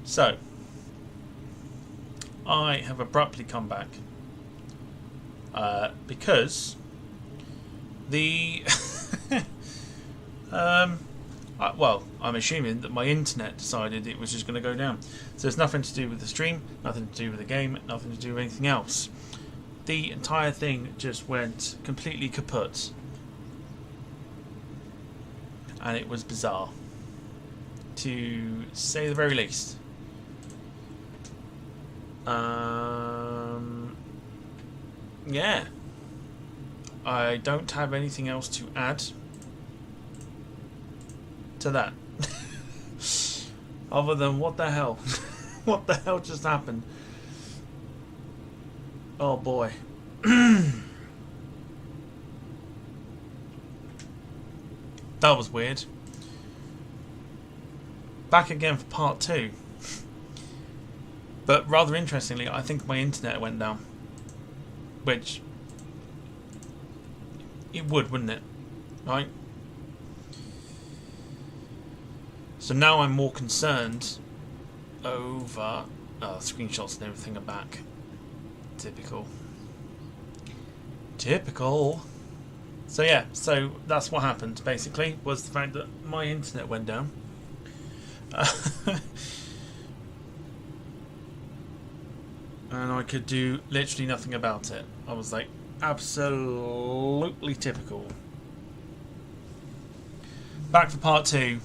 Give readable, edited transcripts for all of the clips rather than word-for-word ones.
So, I have abruptly come back because the well, I'm assuming that my internet decided it was just going to go down. So it's nothing to do with the stream, nothing to do with the game, nothing to do with anything else. The entire thing just went completely kaput, and it was bizarre, to say the very least. Yeah, I don't have anything else to add to that other than what the hell what the hell just happened. Oh boy. That was weird. Back again for part 2. But rather interestingly, I think my internet went down. Which it would, wouldn't it? Right? So now I'm more concerned over screenshots and everything are back. Typical. So yeah, so that's what happened basically, was the fact that my internet went down. And I could do literally nothing about it. I was like, absolutely typical. Back for part 2.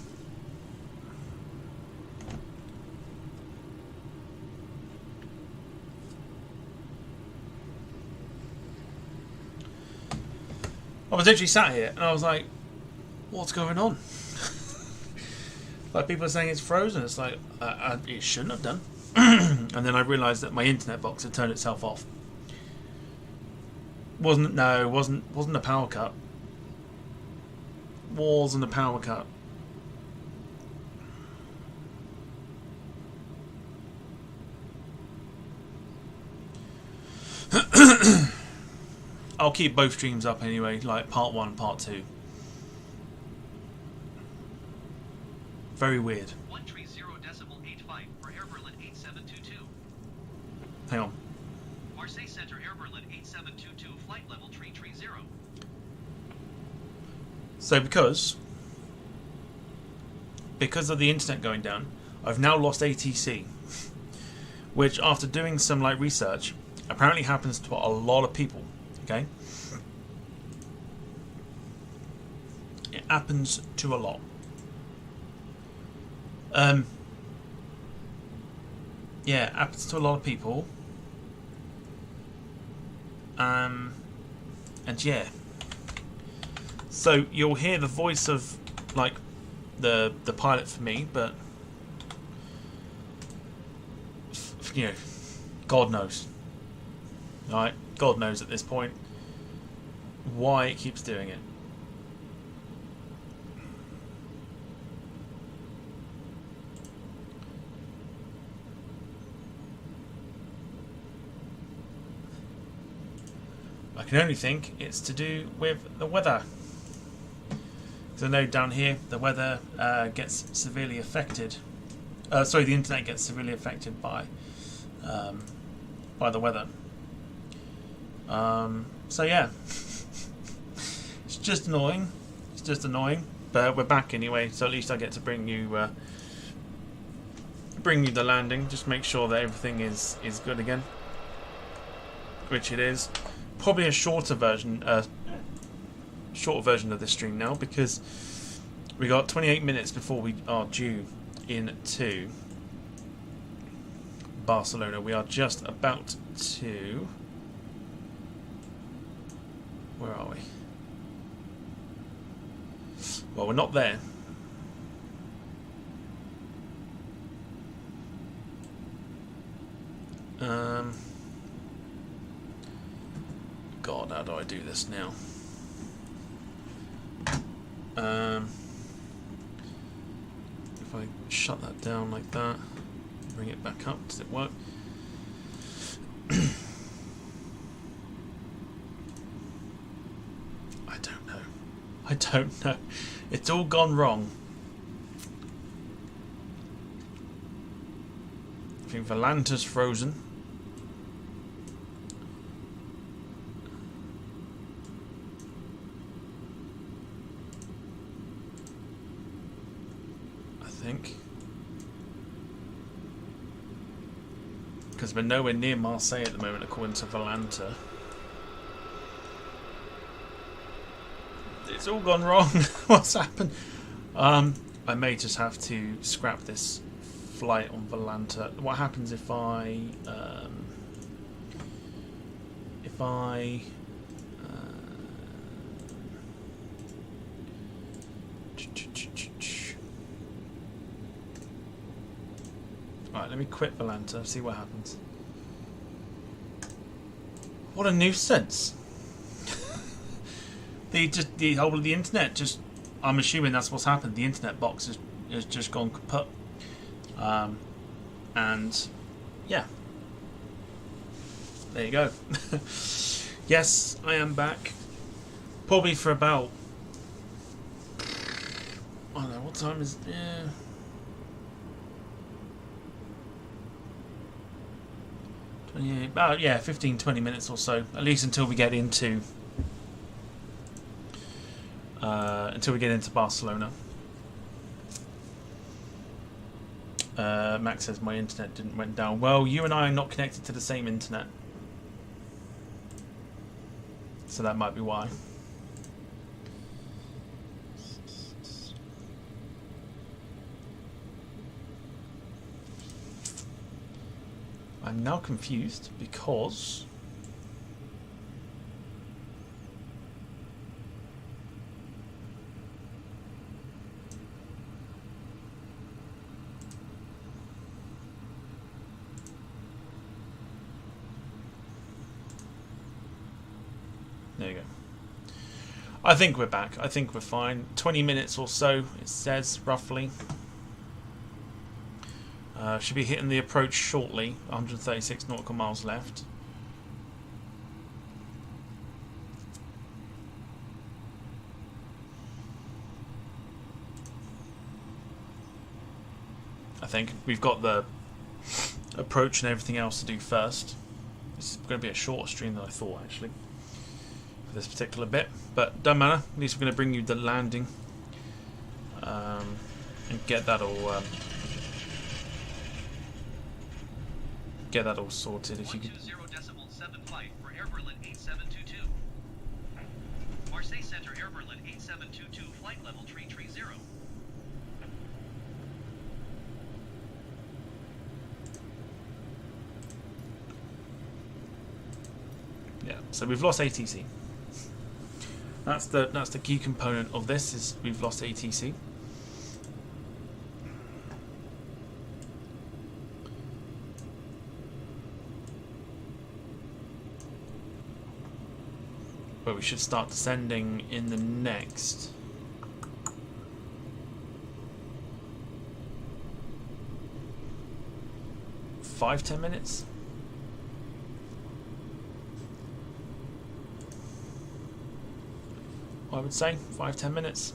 I was literally sat here and I was like, what's going on? Like, people are saying it's frozen. It's like, it shouldn't have done. And then I realised that my internet box had turned itself off. Wasn't a power cut. Wasn't a power cut. I'll keep both streams up anyway, like part 1 and part 2. Very weird. 130.85 for Air Berlin 8722. Hang on. Marseille Center Air Berlin 8722, flight level 330. So because of the internet going down, I've now lost ATC, which after doing some like research, apparently happens to a lot of people. Okay, it happens to a lot. Yeah, it happens to a lot of people. And yeah, so you'll hear the voice of like the pilot for me, but you know, God knows. Right, God knows at this point why it keeps doing it. I can only think it's to do with the weather. Because I know down here the weather gets severely affected. Sorry, the internet gets severely affected by the weather. So yeah, it's just annoying. It's just annoying, but we're back anyway. So at least I get to bring you the landing. Just make sure that everything is good again, which it is. Probably a shorter version of this stream now, because we got 28 minutes before we are due into Barcelona. We are just about to. Where are we? Well, we're not there. God, how do I do this now? If I shut that down like that, bring it back up, does it work? I don't know. It's all gone wrong. I think Valanta's frozen. I think. Because we're nowhere near Marseille at the moment, according to Valanta. It's all gone wrong. What's happened? I may just have to scrap this flight on Valanta. What happens if I Alright, let me quit Valanta, see what happens. What a nuisance. The whole of the internet just, I'm assuming that's what's happened. The internet box has just gone kaput. And yeah, there you go. Yes, I am back. Probably for about, I don't know, what time is it? Yeah. About 15-20 minutes or so, at least until we get into Barcelona. Max says my internet went down. Well, you and I are not connected to the same internet, so that might be why. I'm now confused because there you go. I think we're back. I think we're fine. 20 minutes or so, it says, roughly. Should be hitting the approach shortly. 136 nautical miles left. I think we've got the approach and everything else to do first. This is going to be a shorter stream than I thought, actually, for this particular bit, but don't matter. At least we're going to bring you the landing and get that all sorted. If you could. 120.7 flight for Air Berlin 8722. Marseille Center Air Berlin 8722 flight level 330. Yeah, so we've lost ATC. That's the key component of this, is we've lost ATC. But we should start descending in the next 5-10 minutes. I would say 5-10 minutes.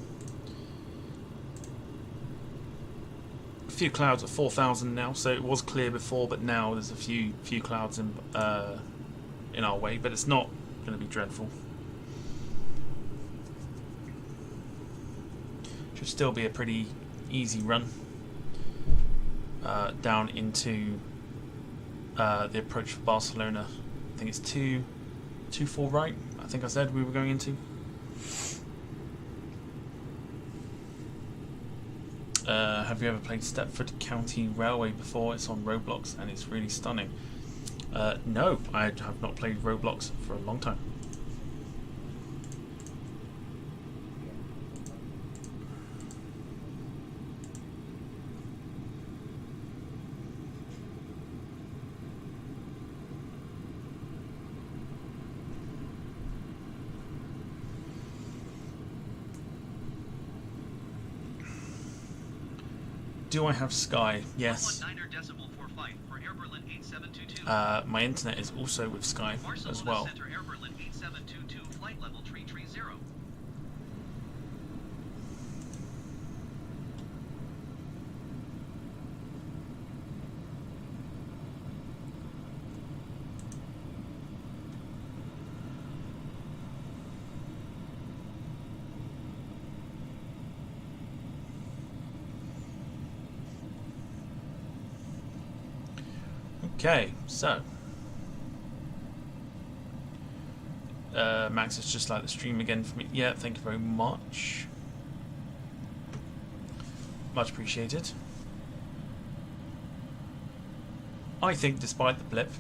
A few clouds at 4,000 now, so it was clear before, but now there's a few clouds in our way, but it's not going to be dreadful. Should still be a pretty easy run down into the approach for Barcelona. I think it's 2-4 right. I think I said we were going into. Have you ever played Stepford County Railway before? It's on Roblox and it's really stunning. No, I have not played Roblox for a long time. Do I have Sky? Yes. My internet is also with Sky as well. Okay, so Max is just like the stream again for me. Yeah, thank you very much. Much appreciated. I think, despite the blip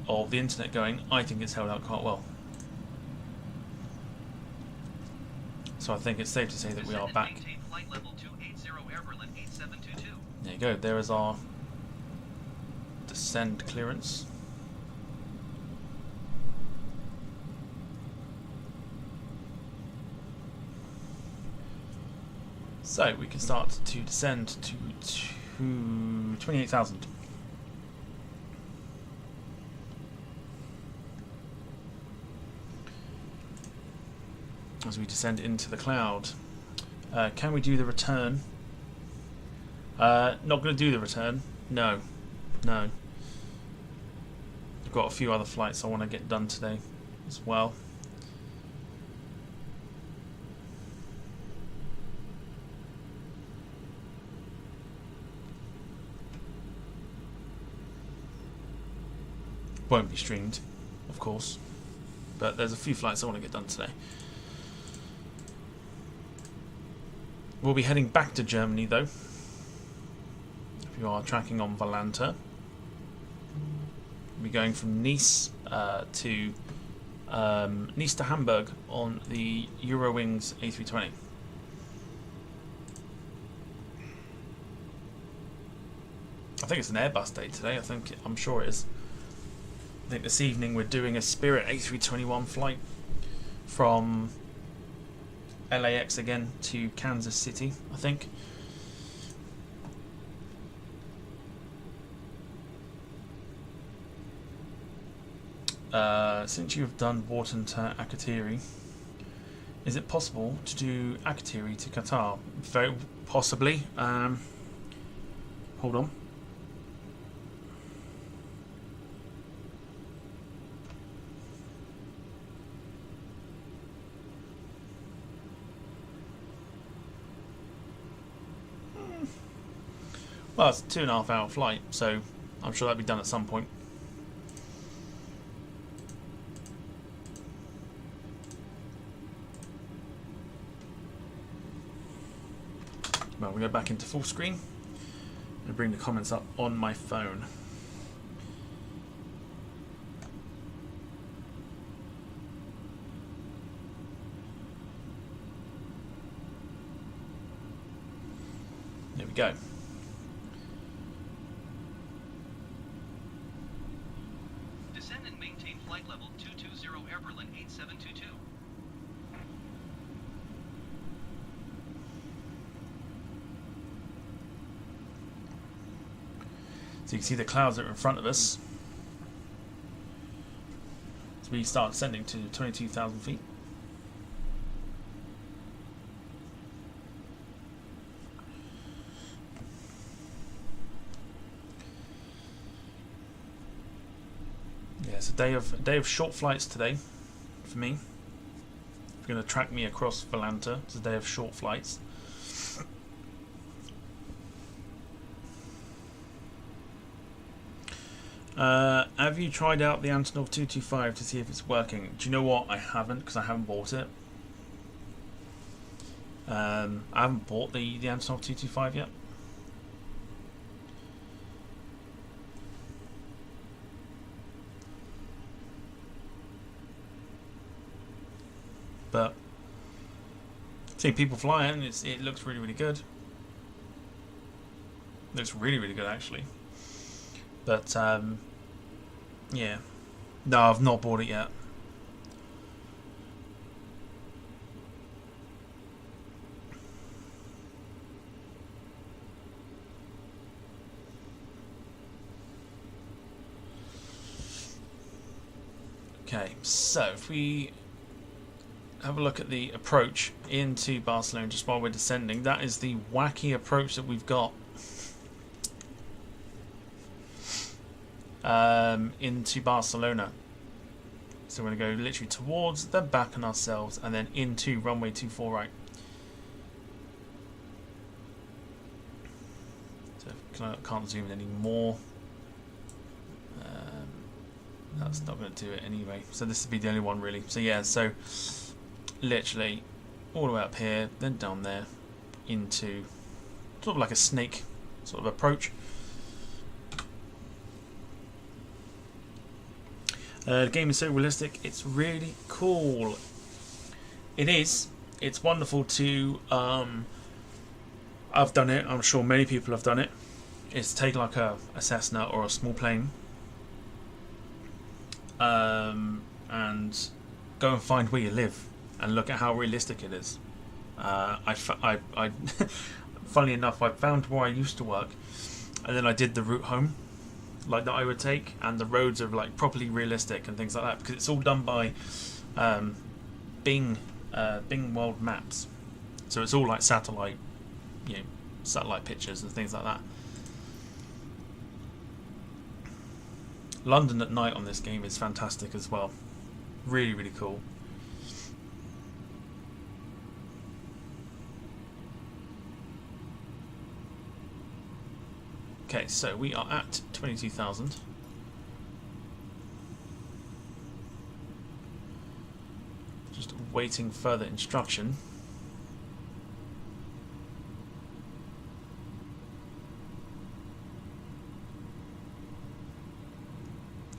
of the internet going, I think it's held out quite well. So I think it's safe to say that we are back. Flight level 280 Airberlin 8722. There you go. There is our descend clearance. So we can start to descend to 28,000. As we descend into the cloud. Can we do the return? Not going to do the return. No. No. I've got a few other flights I want to get done today as well. Won't be streamed, of course, but there's a few flights I want to get done today. We'll be heading back to Germany though. If you are tracking on Volanta, we'll be going from Nice to Hamburg on the Eurowings A320. I think it's an Airbus day today. I'm sure it is. I think this evening we're doing a Spirit A321 flight from LAX again to Kansas City, I think. Since you have done Wharton to Akrotiri, is it possible to do Akrotiri to Qatar? Very possibly. Hold on. Well, it's a 2.5 hour flight, so I'm sure that'll be done at some point. Well, we go back into full screen and bring the comments up on my phone. There we go. Descend and maintain flight level 220 Airberlin 8722. So you can see the clouds that are in front of us. So we start descending to 22,000 feet. Yeah, it's a day of short flights today for me. If you're going to track me across Volanta, it's a day of short flights. Have you tried out the Antonov 225 to see if it's working? Do you know what? I haven't, because I haven't bought it. I haven't bought the Antonov 225 yet. But seeing people fly it, and it looks really, really good. It looks really, really good actually. But yeah, no, I've not bought it yet. Okay, so if we have a look at the approach into Barcelona just while we're descending, that is the wacky approach that we've got into Barcelona. So we're going to go literally towards, then back on ourselves, and then into runway 24 right. So can't zoom in any more. That's not going to do it anyway. So this would be the only one really. So yeah, so literally all the way up here, then down there, into sort of like a snake sort of approach. The game is so realistic, it's really cool. It is. It's wonderful to, I've done it, I'm sure many people have done it, is take like a Cessna or a small plane and go and find where you live and look at how realistic it is. Funnily enough, I found where I used to work, and then I did the route home, like that I would take, and the roads are like properly realistic and things like that because it's all done by Bing World Maps, so it's all like satellite, satellite pictures and things like that. London at night on this game is fantastic as well. Really, really cool. Okay, so we are at 22,000. Just waiting further instruction.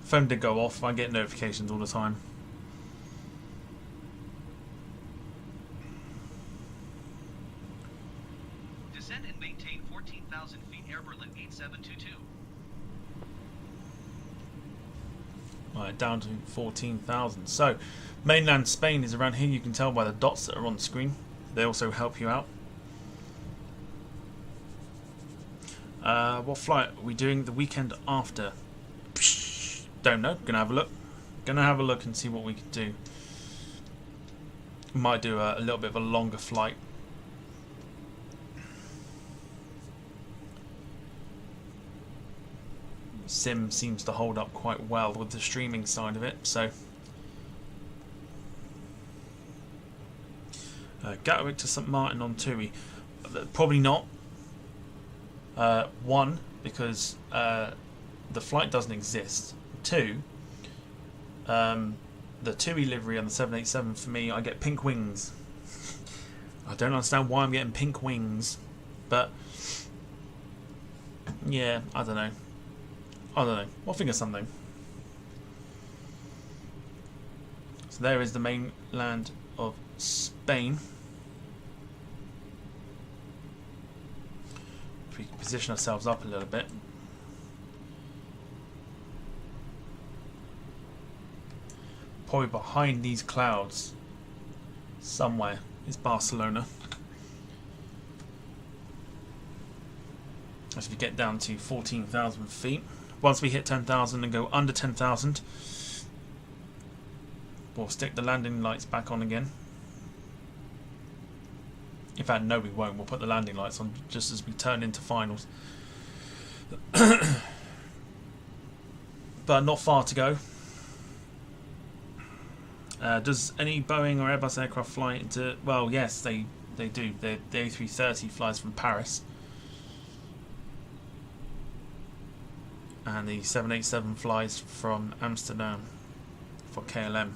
Phone did go off. I get notifications all the time. Descend and maintain 14,000 feet, Air Berlin 8722. Right, down to 14,000. So, mainland Spain is around here. You can tell by the dots that are on the screen. They also help you out. What flight are we doing the weekend after? Don't know. Gonna have a look. Gonna have a look and see what we can do. Might do a little bit of a longer flight. Sim seems to hold up quite well with the streaming side of it, so Gatwick to St Martin on TUI, probably not. One, because the flight doesn't exist. Two, the TUI livery on the 787 for me, I get pink wings. I don't understand why I'm getting pink wings, but yeah, I don't know. We'll think of something. So there is the mainland of Spain. If we can position ourselves up a little bit. Probably behind these clouds somewhere is Barcelona. As we get down to 14,000 feet. Once we hit 10,000 and go under 10,000, we'll stick the landing lights back on again. In fact, no, we won't. We'll put the landing lights on just as we turn into finals. But not far to go. Does any Boeing or Airbus aircraft fly into... Well, yes, they do. The A330 flies from Paris. And the 787 flies from Amsterdam for KLM.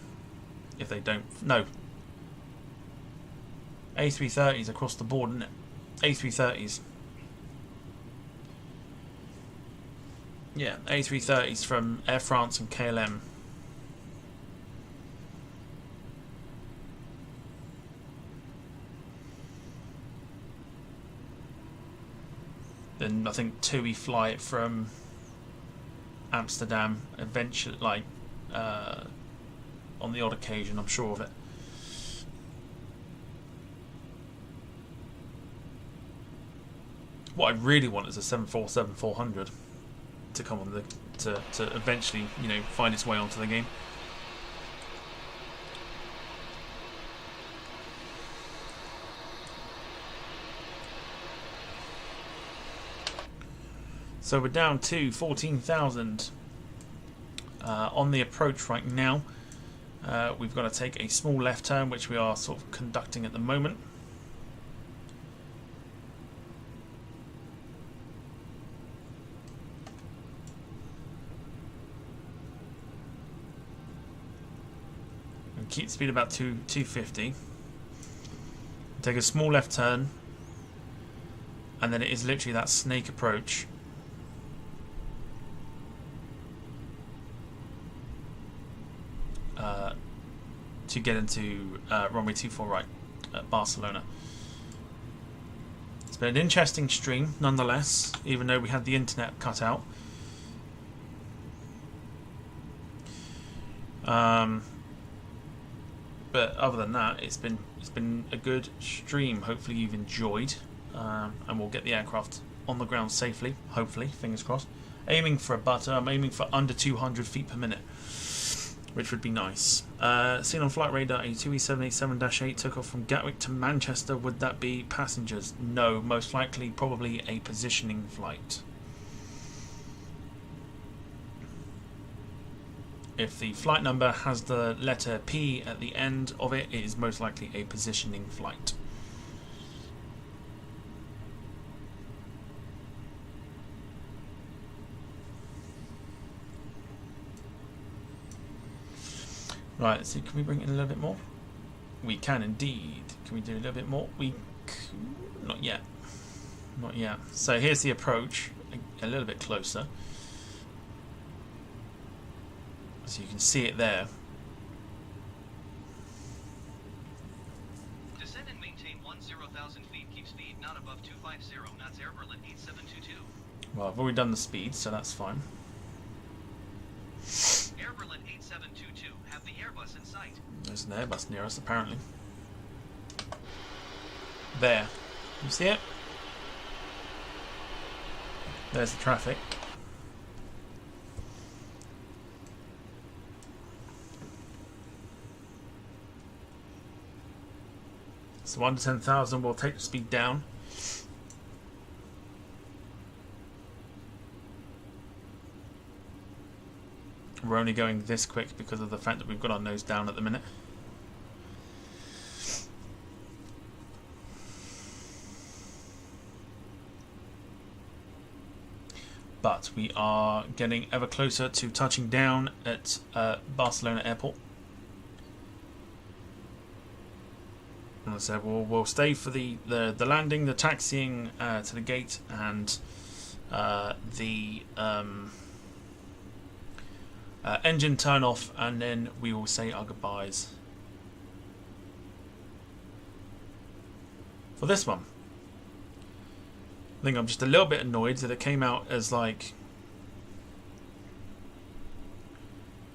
If they don't... No. A330s across the board, isn't it? A330s. Yeah, A330s from Air France and KLM. Then I think TUI fly it from Amsterdam eventually, like on the odd occasion, I'm sure of it. What I really want is a 747-400 to come on to eventually, find its way onto the game. So we're down to 14,000 on the approach right now. We've got to take a small left turn, which we are sort of conducting at the moment. keep speed about 250. Take a small left turn, and then it is literally that snake approach. To get into runway 24 right at Barcelona. It's been an interesting stream nonetheless, even though we had the internet cut out. But other than that, it's been a good stream. Hopefully you've enjoyed, and we'll get the aircraft on the ground safely. Hopefully, fingers crossed. Aiming for a butter. I'm aiming for under 200 feet per minute, which would be nice. Seen on flight radar, a 2E787-8 took off from Gatwick to Manchester. Would that be passengers? No, most likely probably a positioning flight. If the flight number has the letter P at the end of it, it is most likely a positioning flight. Right, let's see, can we bring it in a little bit more? We can indeed. Can we do a little bit more? Not yet. Not yet. So here's the approach, a little bit closer. So you can see it there. Descend and maintain 10,000 feet. Keep speed not above 250 knots. Air Berlin 8722. Well, I've already done the speed, so that's fine. Air Berlin 8722. Have the Airbus in sight. There's an Airbus near us, apparently. There. You see it? There's the traffic. So 1 to 10,000 will take the speed down. We're only going this quick because of the fact that we've got our nose down at the minute. But we are getting ever closer to touching down at Barcelona Airport. And I said we'll stay for the landing, the taxiing to the gate, and the engine turn off, and then we will say our goodbyes for this one. I think I'm just a little bit annoyed that it came out as like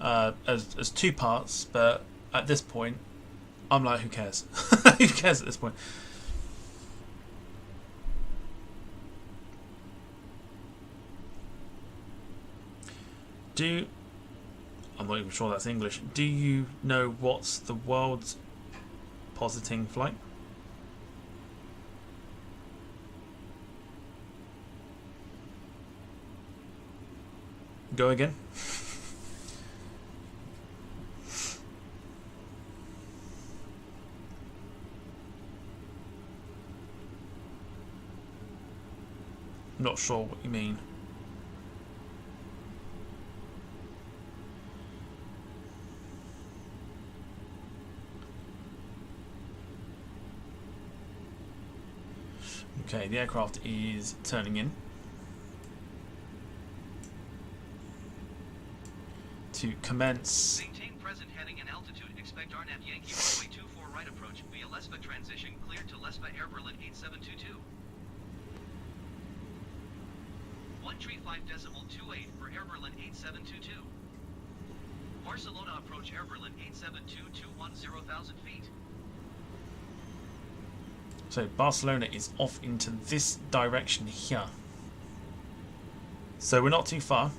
as 2 parts, but at this point I'm like, who cares? Who cares at this point? I'm not even sure that's English. Do you know what's the world's positing flight? Go again. Not sure what you mean. Okay, the aircraft is turning in to commence. Maintain present heading and altitude. Expect RNAV Yankee runway 24 right approach via Lesba transition. Cleared to Lesba Air Berlin 8722. 135.28 for Air Berlin 8722. Barcelona approach Air Berlin 872 210,000 feet. So Barcelona is off into this direction here. So we're not too far.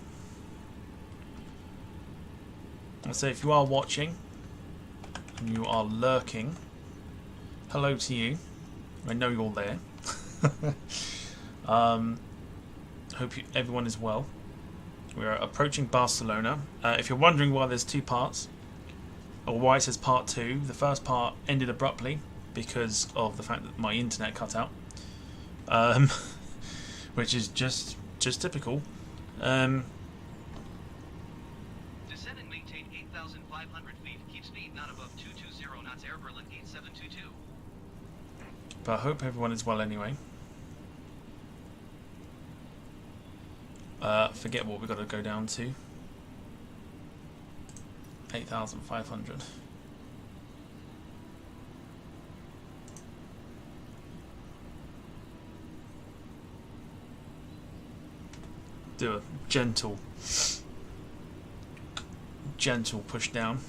So if you are watching and you are lurking, hello to you. I know you're there. Hope everyone is well. We're approaching Barcelona. If you're wondering why there's 2 parts, or why it says part 2, the first part ended abruptly because of the fact that my internet cut out, which is just typical. Descend and maintain 8,500 feet. Keep speed speed not above 220 knots, Air Berlin 8722. But I hope everyone is well anyway. Forget what we've got to go down to. 8,500. Do a gentle push down.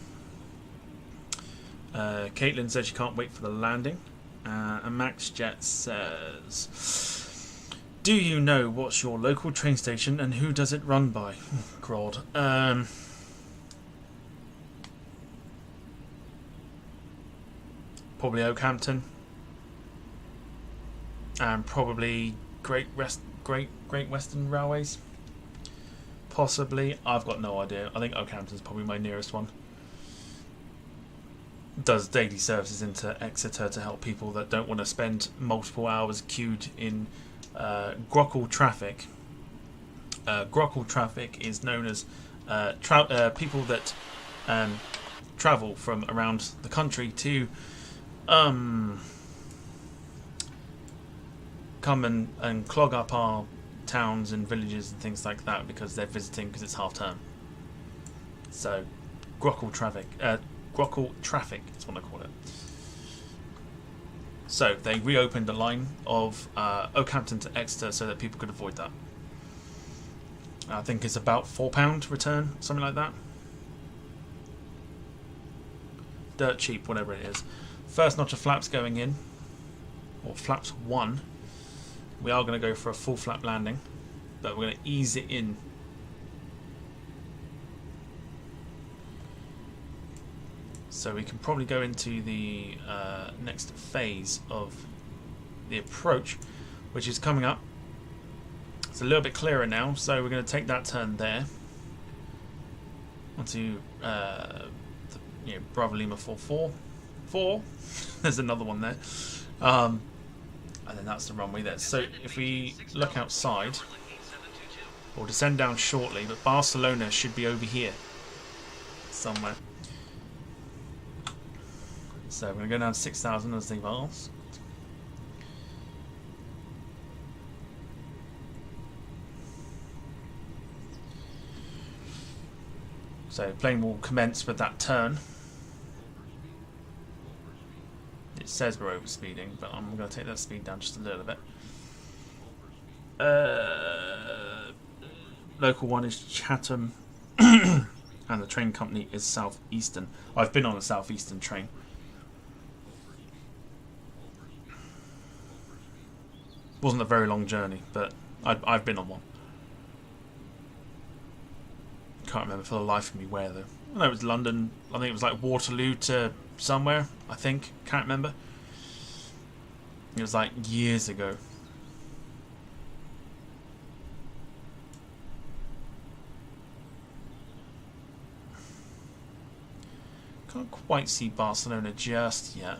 Caitlin says she can't wait for the landing. And Max Jet says, do you know what's your local train station and who does it run by? Grod. Probably Oakhampton. And probably Great Western Railways. Possibly. I've got no idea. I think Oakhampton's probably my nearest one. Does daily services into Exeter to help people that don't want to spend multiple hours queued in Grockle traffic. Grockle traffic is known as people that travel from around the country to come and clog up our towns and villages and things like that because they're visiting because it's half term. So Grockle traffic is what I call it. So they reopened a line of Oakhampton to Exeter so that people could avoid that. I think it's about £4 return, something like that. Dirt cheap, whatever it is. First notch of flaps going in, or flaps 1. We are going to go for a full flap landing, but we're going to ease it in. So we can probably go into the next phase of the approach, which is coming up. It's a little bit clearer now, so we're going to take that turn there onto Bravo Lima 444. There's another one there. And then that's the runway there. So if we look outside, we'll descend down shortly, but Barcelona should be over here somewhere. So we're going to go down to 6,000 as they've asked. So plane will commence with that turn. It says we're overspeeding, but I'm going to take that speed down just a little bit. Local one is Chatham, and the train company is Southeastern. I've been on a Southeastern train. Wasn't a very long journey, but I've been on one. Can't remember for the life of me where though. I know it was London. I think it was like Waterloo to somewhere. I think. Can't remember. It was like years ago. Can't quite see Barcelona just yet.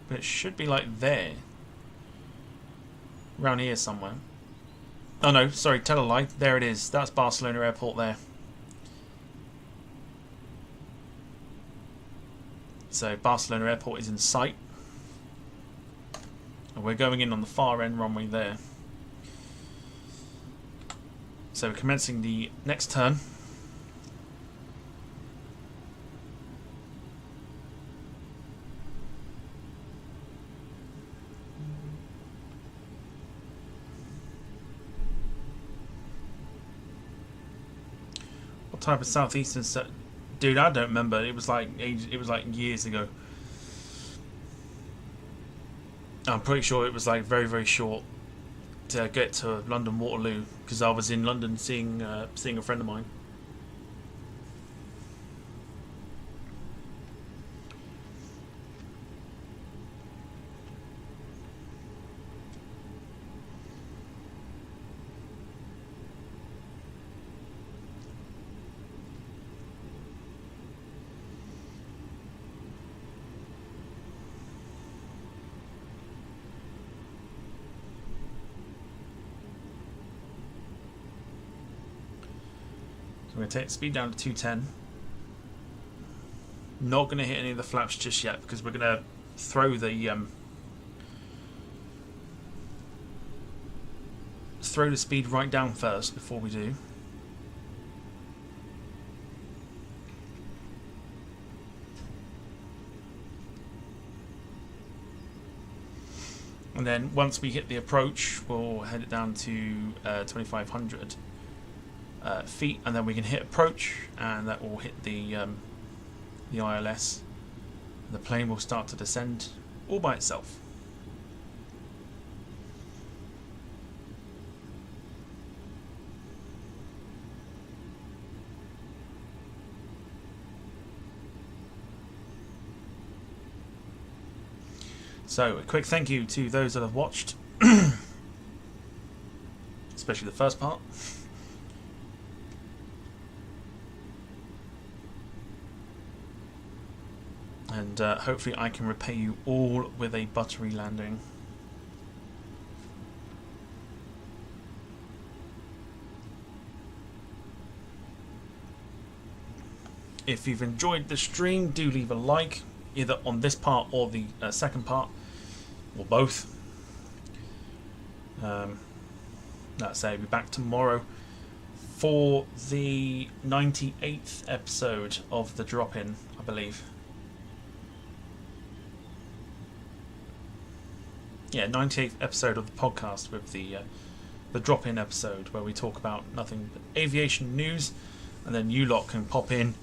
But it should be like there. Around here somewhere. Oh no, sorry, tell a lie. There it is. That's Barcelona Airport there. So Barcelona Airport is in sight. And we're going in on the far end runway there. So we're commencing the next turn. Type of Southeastern set, dude. I don't remember. It was like years ago. I'm pretty sure it was like very, very short to get to London Waterloo because I was in London seeing a friend of mine. we're going to take the speed down to 210. Not going to hit any of the flaps just yet because we're going to throw the speed right down first before we do. And then once we hit the approach, we'll head it down to 2,500 feet, and then we can hit approach, and that will hit the ILS. The plane will start to descend all by itself. So, a quick thank you to those that have watched, especially the first part. And hopefully I can repay you all with a buttery landing. If you've enjoyed the stream, do leave a like, either on this part or the second part, or both. That's it, I'll be back tomorrow for the 98th episode of the drop-in, I believe. Yeah, 98th episode of the podcast with the drop-in episode where we talk about nothing but aviation news, and then you lot can pop in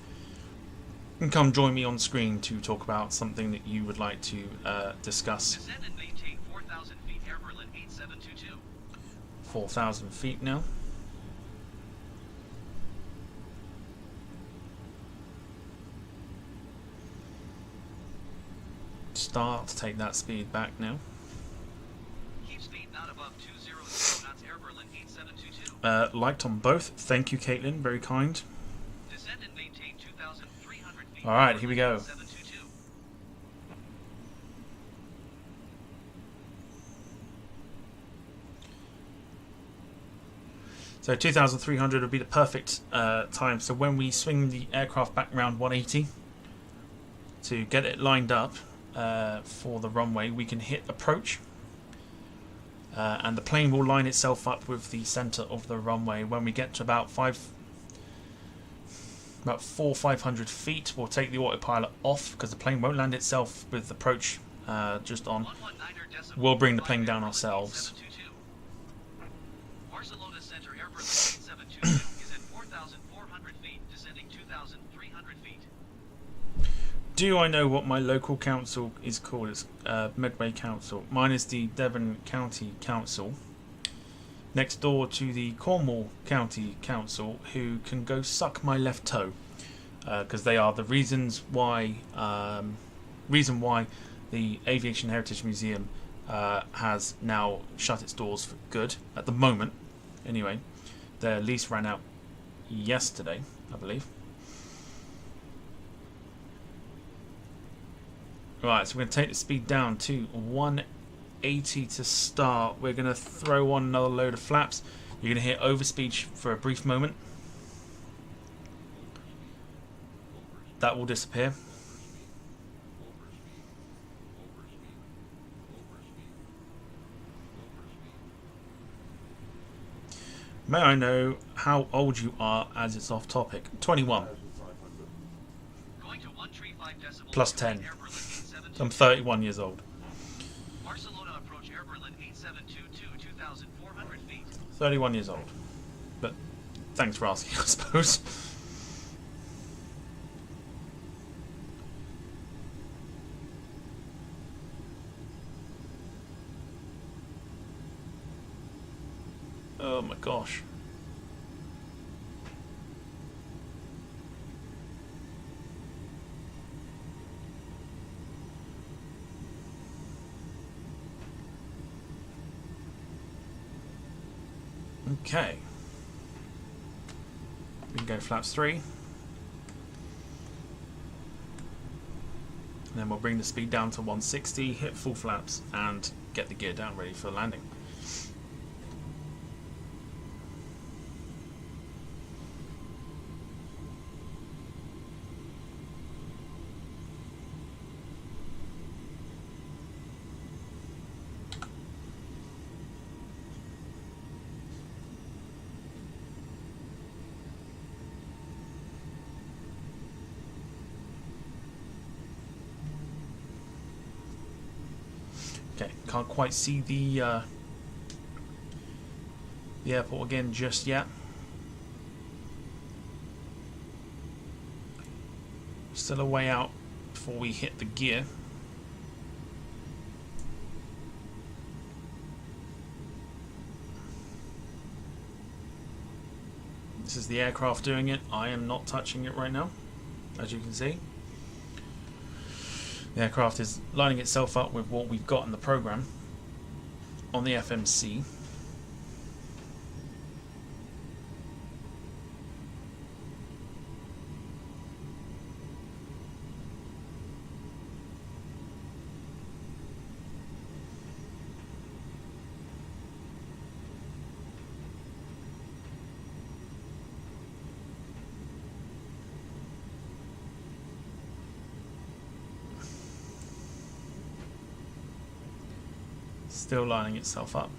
and come join me on screen to talk about something that you would like to discuss. Descend and maintain 4,000 feet, Air Berlin 8722. 4,000 feet now. Start to take that speed back now. Keep speed not above 200 knots, Air Berlin 8722. Liked on both. Thank you, Caitlin. Very kind. Descend and maintain 2,300 feet. All right, here we go. 722. So 2,300 would be the perfect time. So when we swing the aircraft back around 180 to get it lined up for the runway, we can hit approach. And the plane will line itself up with the center of the runway. When we get to about 500 feet, we'll take the autopilot off because the plane won't land itself with approach just on. We'll bring the plane down ourselves. Barcelona Center, Air Berlin 8722 is at 4,400 feet, descending 2,300 feet. Do I know what my local council is called? It's Medway Council. Mine is the Devon County Council, next door to the Cornwall County Council, who can go suck my left toe, because they are the reason why the Aviation Heritage Museum has now shut its doors for good at the moment. Anyway, their lease ran out yesterday, I believe. Right, so we're going to take the speed down to 180 to start. We're going to throw on another load of flaps. You're going to hit overspeed for a brief moment. That will disappear. May I know how old you are, as it's off topic? 21. Going to 135 decibels. Plus 10. Air Berlin 8722. I'm 31 years old. Barcelona approach Air Berlin 8722, 2,400 feet. 31 years old. But thanks for asking, I suppose. Oh my gosh. Okay. We can go flaps 3. And then we'll bring the speed down to 160, hit full flaps, and get the gear down ready for landing. can't quite see the airport again just yet. Still a way out before we hit the gear. This is the aircraft doing it. I am not touching it right now, as you can see. The aircraft is lining itself up with what we've got in the program on the FMC. Still lining itself up.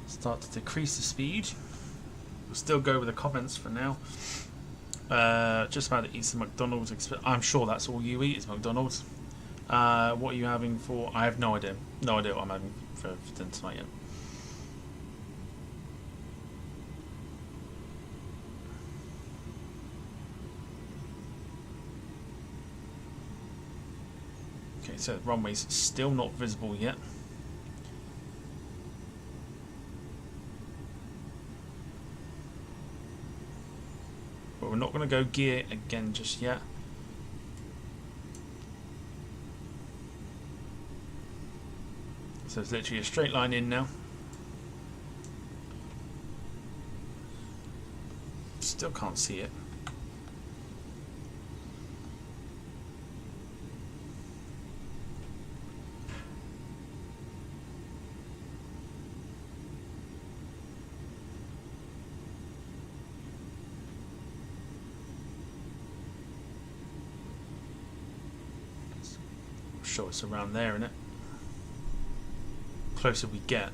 Start to decrease the speed. We'll still go with the comments for now. Just about to eat some McDonald's. I'm sure that's all you eat is McDonald's. What are you having for? I have no idea. No idea what I'm having for dinner tonight yet. Okay, so the runway's still not visible yet. But we're not going to go gear again just yet. So it's literally a straight line in now. Still can't see it. Sure, it's around there, isn't it? Closer we get.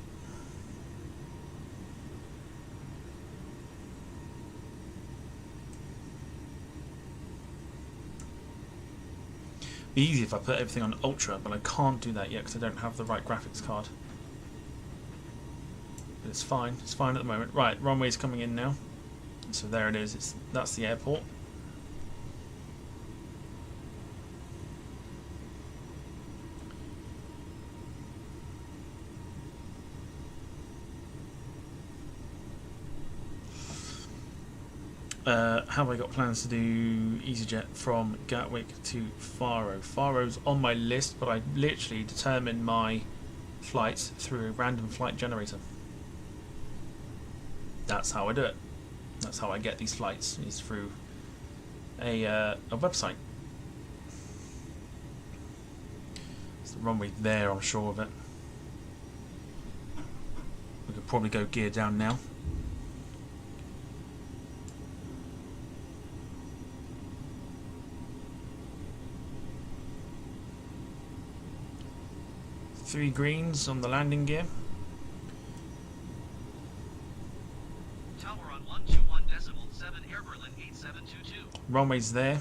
Be easy if I put everything on ultra, but I can't do that yet because I don't have the right graphics card. But it's fine. It's fine at the moment. Right, runway's coming in now. So there it is. That's the airport. Have I got plans to do EasyJet from Gatwick to Faro? Faro's on my list, but I literally determine my flights through a random flight generator. That's how I do it. That's how I get these flights, is through a website. There's the runway there, I'm sure of it. We could probably go gear down now. Three greens on the landing gear. Tower on 121.7 Air Berlin 8722. Runway's there.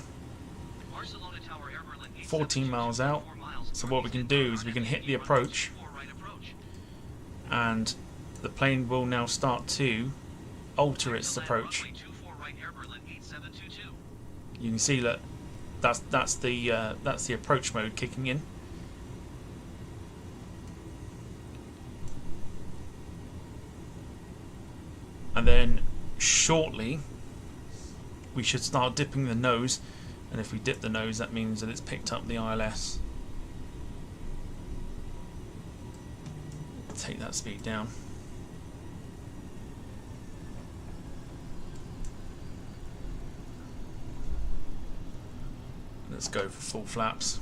Barcelona Tower Air Berlin 14 miles out. So what we can do is we can hit the approach, and the plane will now start to alter its approach. You can see that that's the approach mode kicking in. And then shortly we should start dipping the nose, and if we dip the nose that means that it's picked up the ILS. Take that speed down. Let's go for full flaps.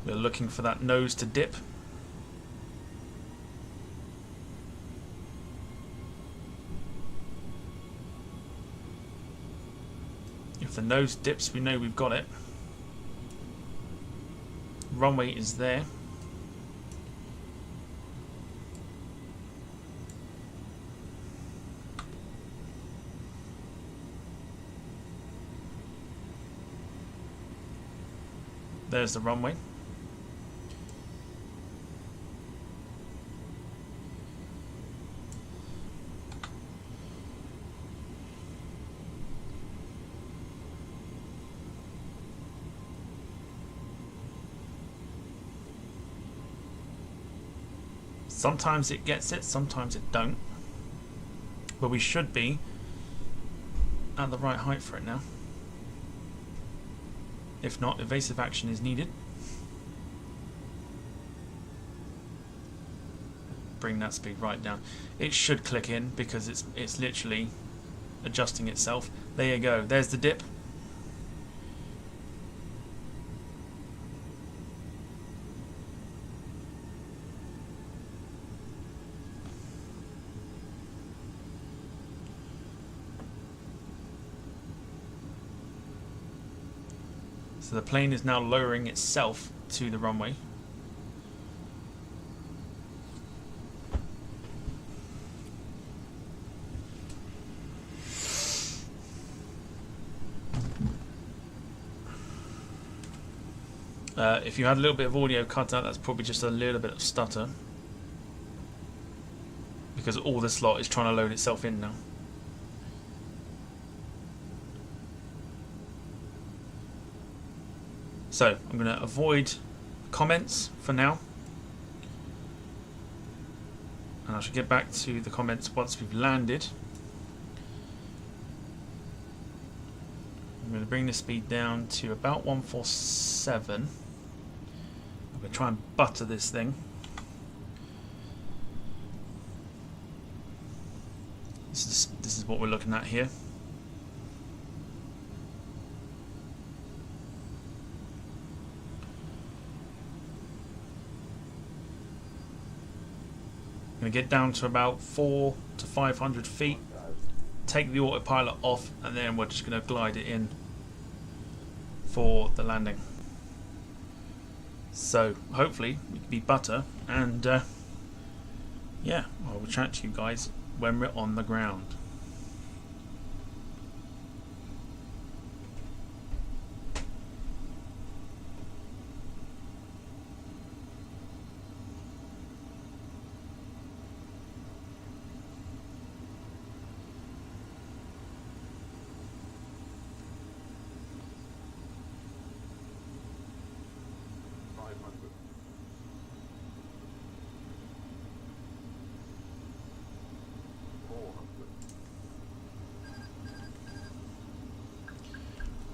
We're looking for that nose to dip. If the nose dips, we know we've got it. Runway is there. There's the runway. Sometimes it gets it, sometimes it don't. But we should be at the right height for it now. If not, evasive action is needed. Bring that speed right down. It should click in because it's literally adjusting itself. There you go. There's the dip. So the plane is now lowering itself to the runway. If you had a little bit of audio cut out, that's probably just a little bit of stutter. Because all the slot is trying to load itself in now. So I'm going to avoid comments for now, and I should get back to the comments once we've landed. I'm going to bring the speed down to about 147. I'm going to try and butter this thing. This is what we're looking at here. Going to get down to about 400 to 500 feet, take the autopilot off, and then we're just going to glide it in for the landing. So hopefully we can be butter, and yeah, I will chat to you guys when we're on the ground.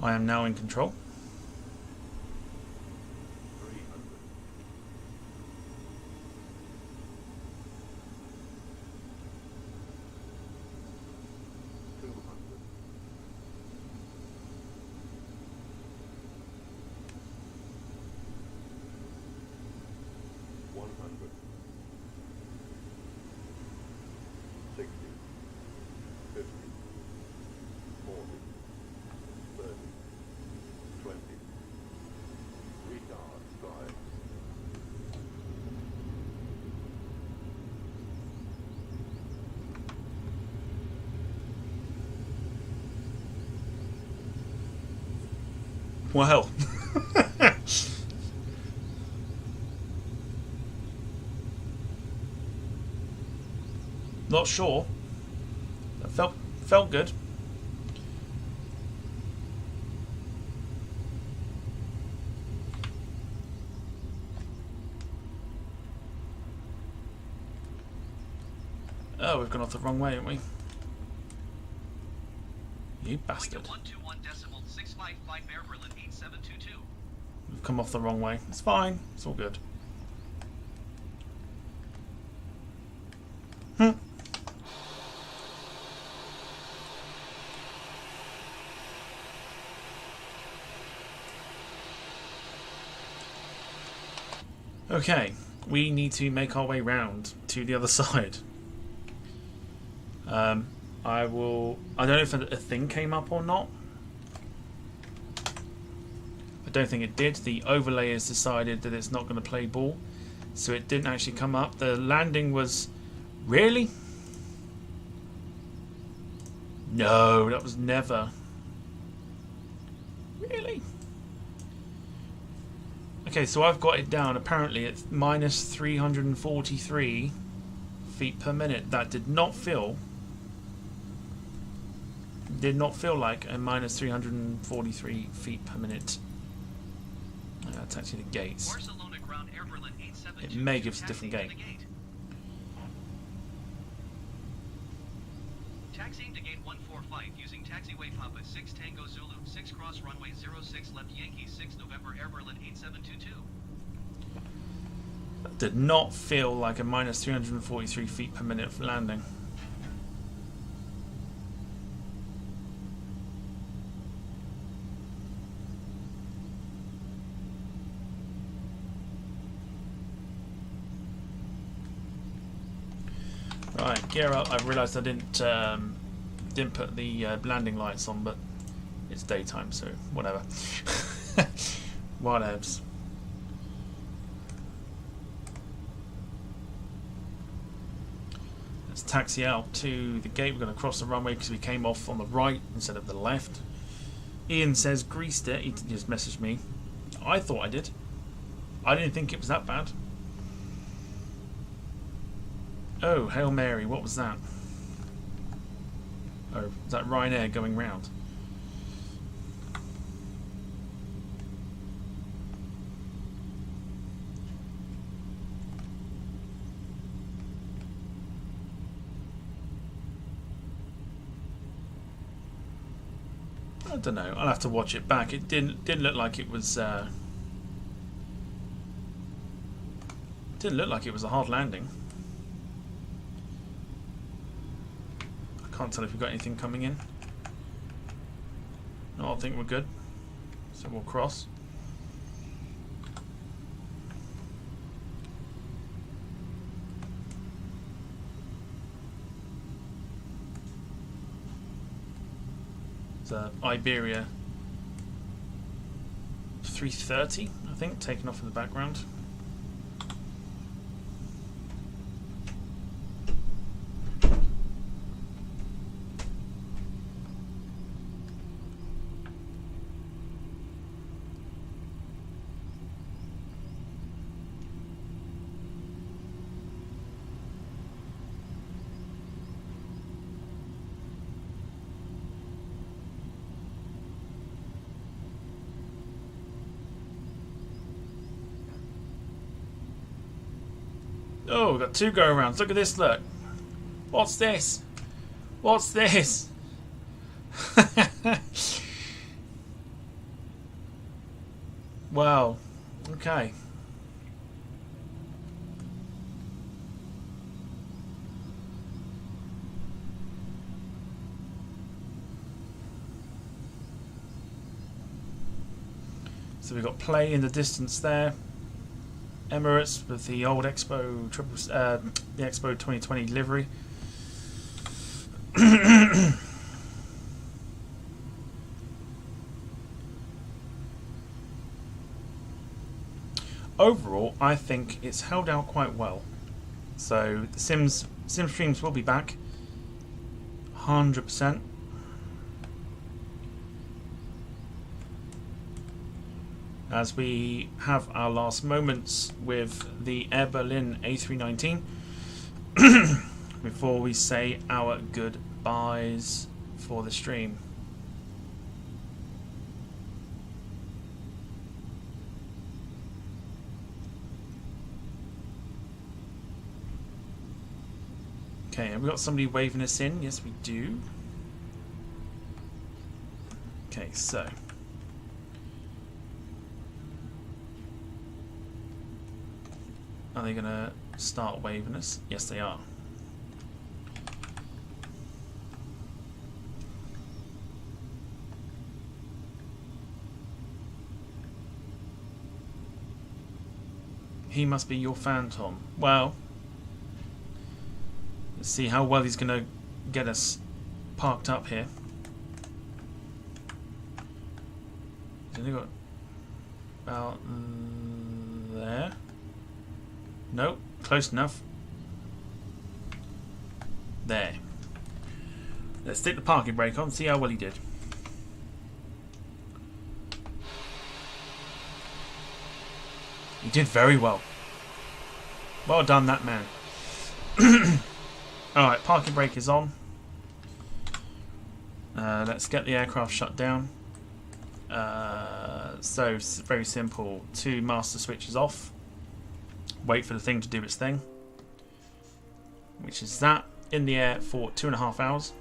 I am now in control. 100. Well, not sure. That felt good. Oh, we've gone off the wrong way, haven't we? You bastard. 121.655 Air Berlin 8722. We've come off the wrong way. It's fine. It's all good. Okay, we need to make our way round to the other side. I don't know if a thing came up or not. don't think it did. The overlay has decided that it's not going to play ball, so it didn't actually come up. The landing was... Really? No, that was never. Really? Okay, so I've got it down. Apparently it's minus 343 feet per minute. That did not feel like a minus 343 feet per minute. That's actually the gates. Barcelona ground Air Berlin 872 It may give us a different gate. Taxiing to gate 145 using taxiway Papa 6 Tango Zulu 6 cross runway 06 left Yankee 6 November Air Berlin 8722. That did not feel like a minus 343 feet per minute for landing. Right, gear up. I realised I didn't put the landing lights on, but it's daytime, so whatever. Whatevs. Let's taxi out to the gate. We're going to cross the runway because we came off on the right instead of the left. Ian says greased it. He just messaged me. I thought I did. I didn't think it was that bad. Oh, Hail Mary, what was that? Oh, is that Ryanair going round? I don't know. I'll have to watch it back. It didn't look like it was. Didn't look like it was a hard landing. I can't tell if we've got anything coming in. No, I think we're good. So we'll cross. It's Iberia 330, I think, taken off in the background. Oh, we've got two go-arounds. Look at this, look. What's this? What's this? Wow. Okay. So we've got play in the distance there. Emirates with the old Expo the Expo 2020 livery. Overall, I think it's held out quite well. So the sim streams will be back, 100%. As we have our last moments with the Air Berlin A319 before we say our goodbyes for the stream. Okay, have we got somebody waving us in? Yes, we do. Okay, so are they going to start waving us? Yes, they are. He must be your phantom. Well, let's see how well he's going to get us parked up here. He's only got about there. Nope, close enough. There. Let's stick the parking brake on, see how well he did. He did very well. Well done, that man. Alright, parking brake is on. Let's get the aircraft shut down. So, very simple. 2 master switches off. Wait for the thing to do its thing. Which is that. In the air for 2.5 hours.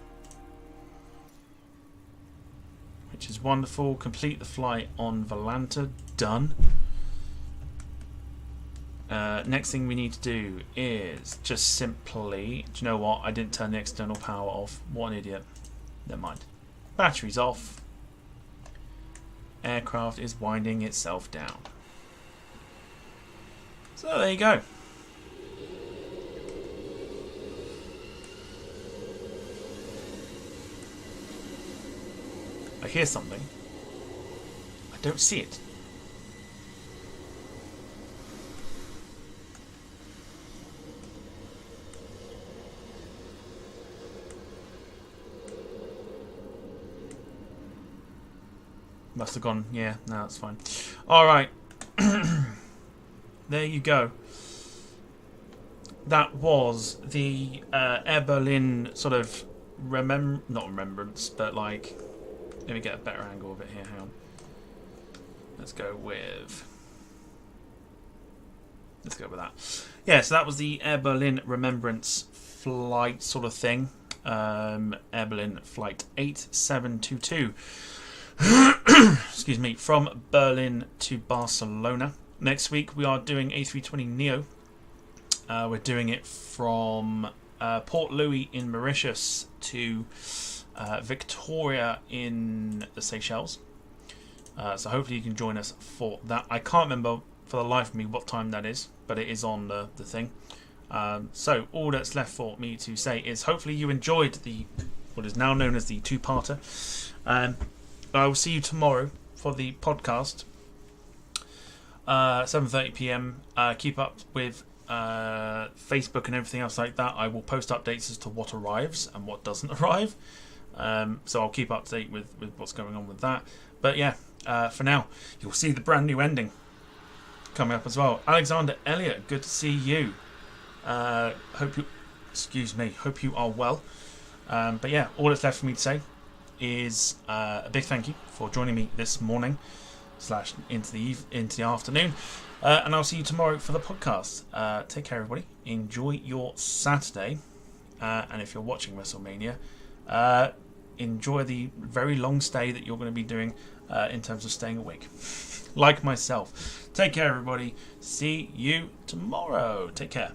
Which is wonderful. Complete the flight on Volanta. Done. Next thing we need to do is just simply... Do you know what? I didn't turn the external power off. What an idiot. Never mind. Batteries off. Aircraft is winding itself down. So there you go. I hear something. I don't see it. Must have gone, yeah, no, that's fine. Alright. There you go. That was the Air Berlin sort of not remembrance, but like, let me get a better angle of it here, hang on. Let's go with that. Yeah, so that was the Air Berlin Remembrance flight sort of thing. Air Berlin flight 8722. Excuse me, from Berlin to Barcelona. Next week we are doing A320neo. We're doing it from Port Louis in Mauritius to Victoria in the Seychelles. So hopefully you can join us for that. I can't remember for the life of me what time that is, but it is on the thing. So all that's left for me to say is hopefully you enjoyed what is now known as the two-parter. I will see you tomorrow for the podcast. 7:30 PM. Keep up with Facebook and everything else like that. I will post updates as to what arrives and what doesn't arrive. So I'll keep up to date with what's going on with that. But yeah, for now, you'll see the brand new ending coming up as well. Alexander Elliott, good to see you. Hope you are well. But yeah, all that's left for me to say is a big thank you for joining me this morning / into the afternoon, and I'll see you tomorrow for the podcast. Take care, everybody. Enjoy your Saturday, and if you're watching WrestleMania, enjoy the very long stay that you're going to be doing in terms of staying awake, like myself. Take care, everybody. See you tomorrow. Take care.